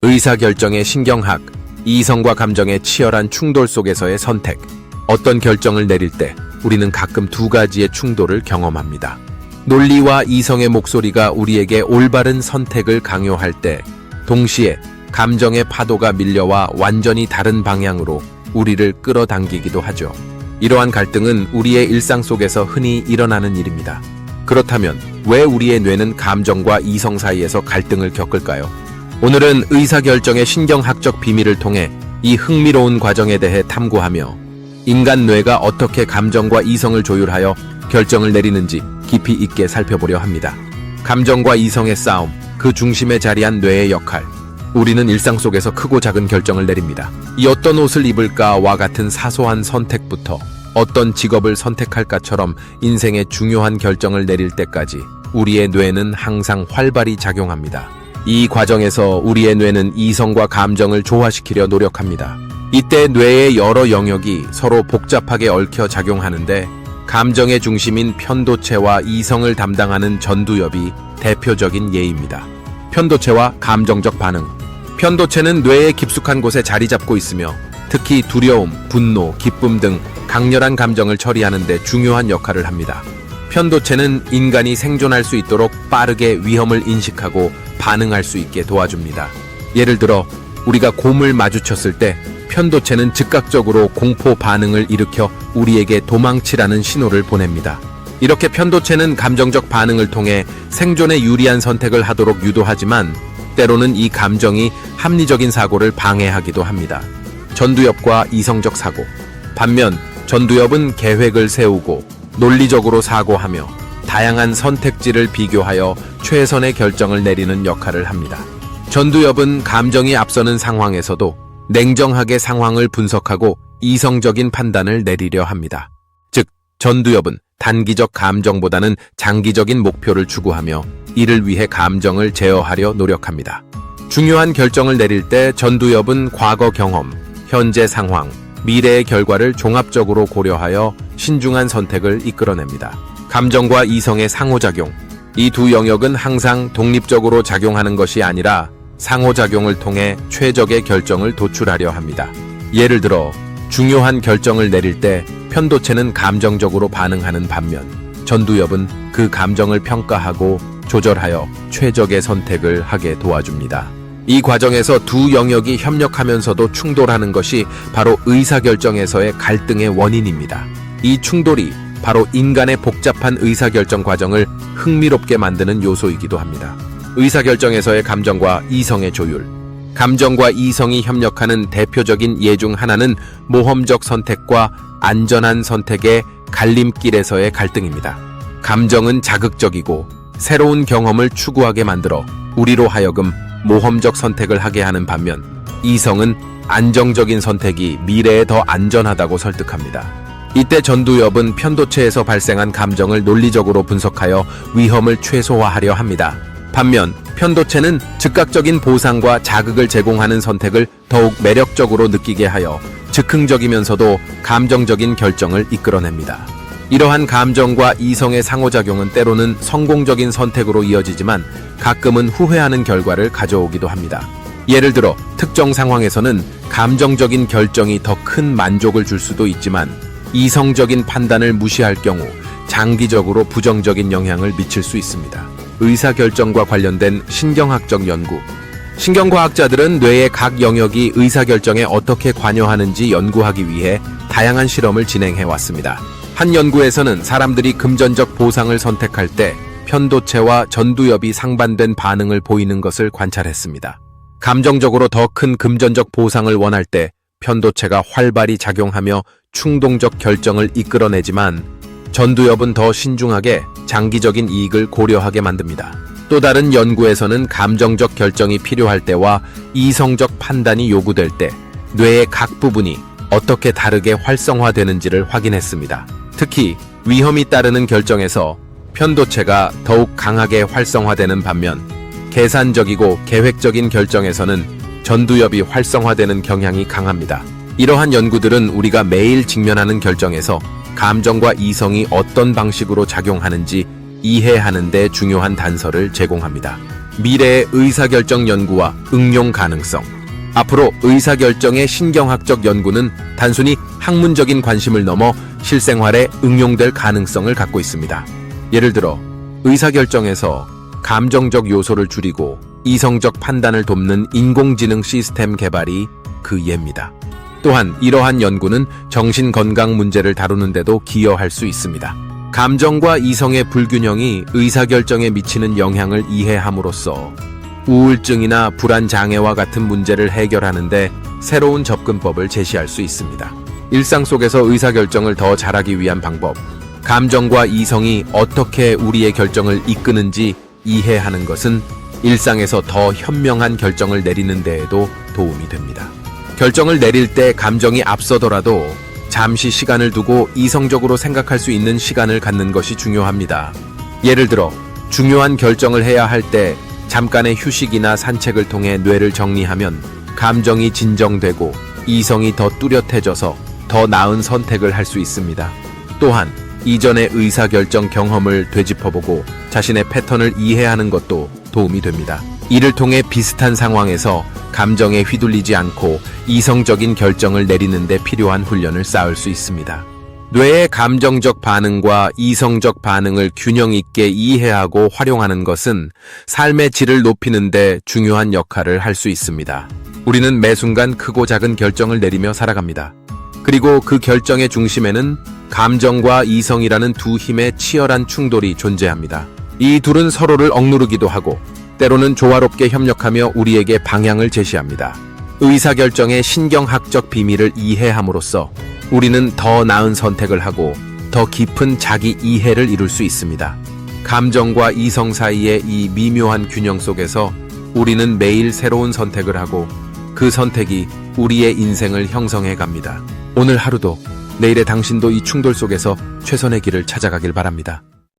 의사결정의 신경학, 이성과 감정의 치열한 충돌 속에서의 선택. 어떤 결정을 내릴 때 우리는 가끔 두 가지의 충돌을 경험합니다. 논리와 이성의 목소리가 우리에게 올바른 선택을 강요할 때, 동시에 감정의 파도가 밀려와 완전히 다른 방향으로 우리를 끌어당기기도 하죠. 이러한 갈등은 우리의 일상 속에서 흔히 일어나는 일입니다. 그렇다면 왜 우리의 뇌는 감정과 이성 사이에서 갈등을 겪을까요? 오늘은 의사결정의 신경학적 비밀을 통해 이 흥미로운 과정에 대해 탐구하며 인간 뇌가 어떻게 감정과 이성을 조율하여 결정을 내리는지 깊이 있게 살펴보려 합니다. 감정과 이성의 싸움, 그 중심에 자리한 뇌의 역할. 우리는 일상 속에서 크고 작은 결정을 내립니다. 이 어떤 옷을 입을까와 같은 사소한 선택부터 어떤 직업을 선택할까처럼 인생의 중요한 결정을 내릴 때까지 우리의 뇌는 항상 활발히 작용합니다. 이 과정에서 우리의 뇌는 이성과 감정을 조화시키려 노력합니다. 이때 뇌의 여러 영역이 서로 복잡하게 얽혀 작용하는데, 감정의 중심인 편도체와 이성을 담당하는 전두엽이 대표적인 예입니다. 편도체와 감정적 반응. 편도체는 뇌의 깊숙한 곳에 자리 잡고 있으며 특히 두려움, 분노, 기쁨 등 강렬한 감정을 처리하는 데 중요한 역할을 합니다. 편도체는 인간이 생존할 수 있도록 빠르게 위험을 인식하고 반응할 수 있게 도와줍니다. 예를 들어 우리가 곰을 마주쳤을 때 편도체는 즉각적으로 공포 반응을 일으켜 우리에게 도망치라는 신호를 보냅니다. 이렇게 편도체는 감정적 반응을 통해 생존에 유리한 선택을 하도록 유도하지만, 때로는 이 감정이 합리적인 사고를 방해하기도 합니다. 전두엽과 이성적 사고. 반면 전두엽은 계획을 세우고 논리적으로 사고하며 다양한 선택지를 비교하여 최선의 결정을 내리는 역할을 합니다. 전두엽은 감정이 앞서는 상황에서도 냉정하게 상황을 분석하고 이성적인 판단을 내리려 합니다. 즉, 전두엽은 단기적 감정보다는 장기적인 목표를 추구하며 이를 위해 감정을 제어하려 노력합니다. 중요한 결정을 내릴 때 전두엽은 과거 경험, 현재 상황, 미래의 결과를 종합적으로 고려하여 신중한 선택을 이끌어냅니다. 감정과 이성의 상호작용. 이 두 영역은 항상 독립적으로 작용하는 것이 아니라 상호작용을 통해 최적의 결정을 도출하려 합니다. 예를 들어 중요한 결정을 내릴 때 편도체는 감정적으로 반응하는 반면 전두엽은 그 감정을 평가하고 조절하여 최적의 선택을 하게 도와줍니다. 이 과정에서 두 영역이 협력하면서도 충돌하는 것이 바로 의사결정에서의 갈등의 원인입니다. 이 충돌이 바로 인간의 복잡한 의사결정 과정을 흥미롭게 만드는 요소이기도 합니다. 의사결정에서의 감정과 이성의 조율. 감정과 이성이 협력하는 대표적인 예 중 하나는 모험적 선택과 안전한 선택의 갈림길에서의 갈등입니다. 감정은 자극적이고 새로운 경험을 추구하게 만들어 우리로 하여금 모험적 선택을 하게 하는 반면, 이성은 안정적인 선택이 미래에 더 안전하다고 설득합니다. 이때 전두엽은 편도체에서 발생한 감정을 논리적으로 분석하여 위험을 최소화하려 합니다. 반면 편도체는 즉각적인 보상과 자극을 제공하는 선택을 더욱 매력적으로 느끼게 하여 즉흥적이면서도 감정적인 결정을 이끌어냅니다. 이러한 감정과 이성의 상호작용은 때로는 성공적인 선택으로 이어지지만 가끔은 후회하는 결과를 가져오기도 합니다. 예를 들어 특정 상황에서는 감정적인 결정이 더 큰 만족을 줄 수도 있지만, 이성적인 판단을 무시할 경우 장기적으로 부정적인 영향을 미칠 수 있습니다. 의사결정과 관련된 신경학적 연구. 신경과학자들은 뇌의 각 영역이 의사결정에 어떻게 관여하는지 연구하기 위해 다양한 실험을 진행해 왔습니다. 한 연구에서는 사람들이 금전적 보상을 선택할 때 편도체와 전두엽이 상반된 반응을 보이는 것을 관찰했습니다. 감정적으로 더 큰 금전적 보상을 원할 때 편도체가 활발히 작용하며 충동적 결정을 이끌어내지만, 전두엽은 더 신중하게 장기적인 이익을 고려하게 만듭니다. 또 다른 연구에서는 감정적 결정이 필요할 때와 이성적 판단이 요구될 때 뇌의 각 부분이 어떻게 다르게 활성화되는지를 확인했습니다. 특히 위험이 따르는 결정에서 편도체가 더욱 강하게 활성화되는 반면, 계산적이고 계획적인 결정에서는 전두엽이 활성화되는 경향이 강합니다. 이러한 연구들은 우리가 매일 직면하는 결정에서 감정과 이성이 어떤 방식으로 작용하는지 이해하는 데 중요한 단서를 제공합니다. 미래의 의사결정 연구와 응용 가능성. 앞으로 의사결정의 신경학적 연구는 단순히 학문적인 관심을 넘어 실생활에 응용될 가능성을 갖고 있습니다. 예를 들어 의사결정에서 감정적 요소를 줄이고 이성적 판단을 돕는 인공지능 시스템 개발이 그 예입니다. 또한 이러한 연구는 정신건강 문제를 다루는데도 기여할 수 있습니다. 감정과 이성의 불균형이 의사결정에 미치는 영향을 이해함으로써 우울증이나 불안장애와 같은 문제를 해결하는데 새로운 접근법을 제시할 수 있습니다. 일상 속에서 의사결정을 더 잘하기 위한 방법, 감정과 이성이 어떻게 우리의 결정을 이끄는지 이해하는 것은 일상에서 더 현명한 결정을 내리는 데에도 도움이 됩니다. 결정을 내릴 때 감정이 앞서더라도 잠시 시간을 두고 이성적으로 생각할 수 있는 시간을 갖는 것이 중요합니다. 예를 들어 중요한 결정을 해야 할 때 잠깐의 휴식이나 산책을 통해 뇌를 정리하면 감정이 진정되고 이성이 더 뚜렷해져서 더 나은 선택을 할 수 있습니다. 또한 이전의 의사결정 경험을 되짚어보고 자신의 패턴을 이해하는 것도 도움이 됩니다. 이를 통해 비슷한 상황에서 감정에 휘둘리지 않고 이성적인 결정을 내리는 데 필요한 훈련을 쌓을 수 있습니다. 뇌의 감정적 반응과 이성적 반응을 균형 있게 이해하고 활용하는 것은 삶의 질을 높이는 데 중요한 역할을 할 수 있습니다. 우리는 매 순간 크고 작은 결정을 내리며 살아갑니다. 그리고 그 결정의 중심에는 감정과 이성이라는 두 힘의 치열한 충돌이 존재합니다. 이 둘은 서로를 억누르기도 하고 때로는 조화롭게 협력하며 우리에게 방향을 제시합니다. 의사결정의 신경학적 비밀을 이해함으로써 우리는 더 나은 선택을 하고 더 깊은 자기 이해를 이룰 수 있습니다. 감정과 이성 사이의 이 미묘한 균형 속에서 우리는 매일 새로운 선택을 하고 그 선택이 우리의 인생을 형성해 갑니다. 오늘 하루도 내일의 당신도 이 충돌 속에서 최선의 길을 찾아가길 바랍니다.